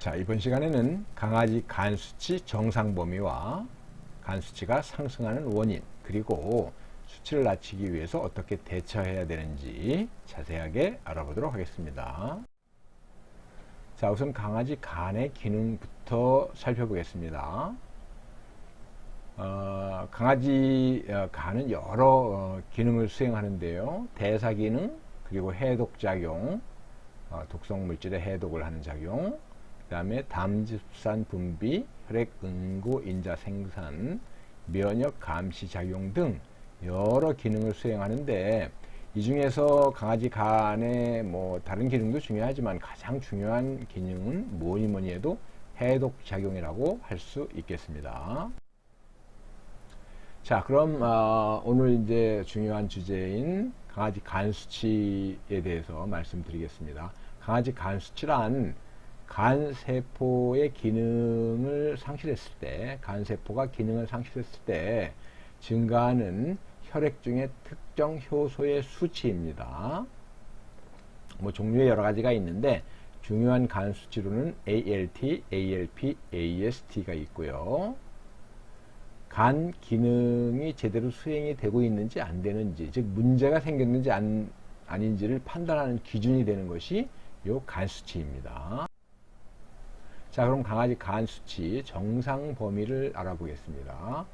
자, 이번 시간에는 강아지 간 수치 정상 범위와 간 수치가 상승하는 원인, 그리고 수치를 낮추기 위해서 어떻게 대처해야 되는지 자세하게 알아보도록 하겠습니다. 자, 우선 강아지 간의 기능부터 살펴보겠습니다. 강아지 간은 여러 기능을 수행하는데요. 대사 기능, 그리고 해독 작용, 독성 물질의 해독을 하는 작용, 그 다음에 담즙산 분비, 혈액 응고 인자 생산, 면역 감시 작용 등 여러 기능을 수행하는데, 이 중에서 강아지 간의 다른 기능도 중요하지만 가장 중요한 기능은 뭐니 해도 해독 작용이라고 할 수 있겠습니다. 자, 그럼 오늘 이제 중요한 주제인 강아지 간 수치에 대해서 말씀드리겠습니다. 강아지 간 수치란 간 세포의 기능을 상실했을 때, 간 세포가 기능을 상실했을 때 증가하는 혈액 중의 특정 효소의 수치입니다. 종류의 여러 가지가 있는데 중요한 간 수치로는 ALT, ALP, AST가 있고요. 간 기능이 제대로 수행이 되고 있는지 안 되는지, 즉 문제가 생겼는지 아닌지를 판단하는 기준이 되는 것이 요 간 수치입니다. 자, 그럼 강아지 간 수치 정상 범위를 알아보겠습니다.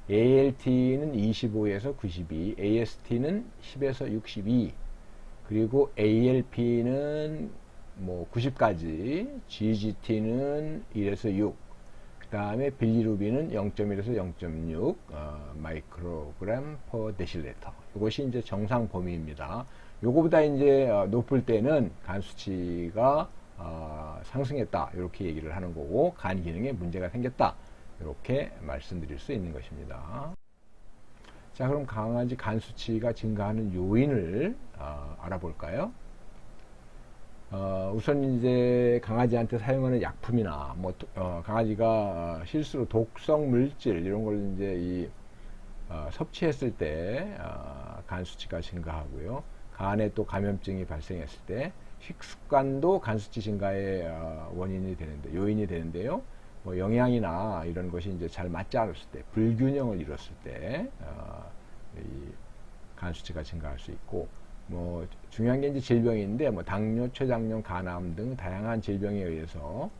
ALT는 25에서 92, AST는 10에서 62, 그리고 ALP는 90까지, GGT는 1에서 6, 그 다음에 빌리루빈은 0.1에서 0.6 마이크로그램 퍼 데실리터. 이것이 이제 정상 범위입니다. 요거보다 이제 높을 때는 간 수치가 상승했다, 이렇게 얘기를 하는 거고, 간 기능에 문제가 생겼다, 이렇게 말씀드릴 수 있는 것입니다. 자, 그럼 강아지 간 수치가 증가하는 요인을 알아볼까요? 우선 이제 강아지한테 사용하는 약품이나 강아지가 실수로 독성 물질 이런 걸 이제 섭취했을 때 간 수치가 증가하고요. 간에 또 감염증이 발생했을 때 식습관도 간 수치 증가의 요인이 되는데요. 영양이나 이런 것이 이제 잘 맞지 않았을 때, 불균형을 이뤘을 때 간 수치가 증가할 수 있고, 중요한 게 이제 질병인데, 당뇨, 췌장염, 간암 등 다양한 질병에 의해서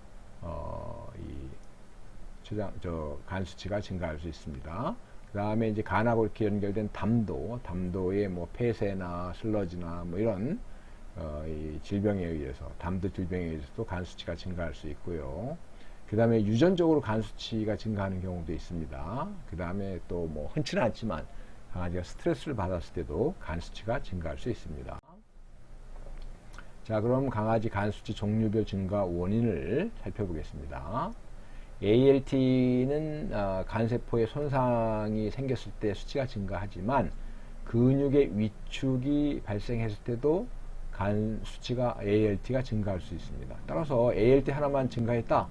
간 수치가 증가할 수 있습니다. 그 다음에 이제 간하고 이렇게 연결된 담도의 폐쇄나 슬러지나 이런 이 질병에 의해서, 담도 질병에 의해서도 간 수치가 증가할 수 있고요. 그 다음에 유전적으로 간 수치가 증가하는 경우도 있습니다. 그 다음에 또 흔치는 않지만 강아지가 스트레스를 받았을 때도 간 수치가 증가할 수 있습니다. 자, 그럼 강아지 간 수치 종류별 증가 원인을 살펴보겠습니다. ALT는 간세포의 손상이 생겼을 때 수치가 증가하지만, 근육의 위축이 발생했을 때도 간 수치가 ALT가 증가할 수 있습니다. 따라서 ALT 하나만 증가했다,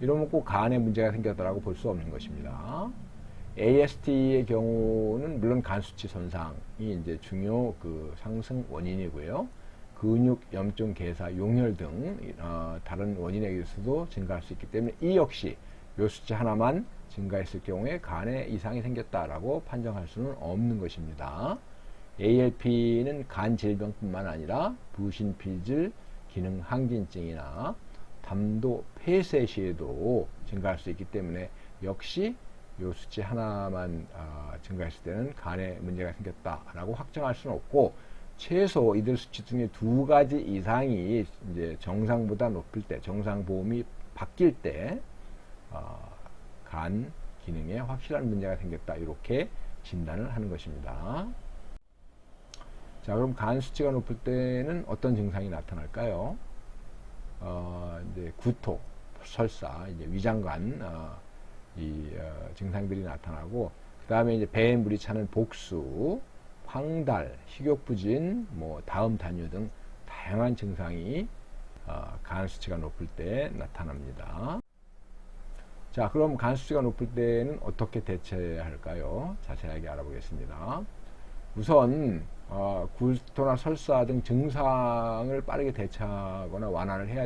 이러면 꼭 간에 문제가 생겼다라고 볼 수 없는 것입니다. AST의 경우는 물론 간 수치 손상이 이제 중요 상승 원인이고요. 근육 염증, 괴사, 용혈 등 다른 원인에 의해서도 증가할 수 있기 때문에 이 역시 요 수치 하나만 증가했을 경우에 간에 이상이 생겼다라고 판정할 수는 없는 것입니다. ALP는 간 질병뿐만 아니라 부신피질, 기능 항진증이나 담도 폐쇄 시에도 증가할 수 있기 때문에 역시 요 수치 하나만 증가했을 때는 간에 문제가 생겼다라고 확정할 수는 없고, 최소 이들 수치 중에 2가지 이상이 이제 정상보다 높을 때, 정상 보험이 바뀔 때 간 기능에 확실한 문제가 생겼다, 이렇게 진단을 하는 것입니다. 자, 그럼 간 수치가 높을 때는 어떤 증상이 나타날까요? 이제 구토, 설사, 이제 위장관 증상들이 나타나고, 그 다음에 이제 배에 물이 차는 복수, 황달, 식욕부진, 다음 단유 등 다양한 증상이 간 수치가 높을 때 나타납니다. 자, 그럼 간 수치가 높을 때는 어떻게 대처해야 할까요? 자세하게 알아보겠습니다. 우선 구토나 설사 등 증상을 빠르게 대처하거나 완화를 해야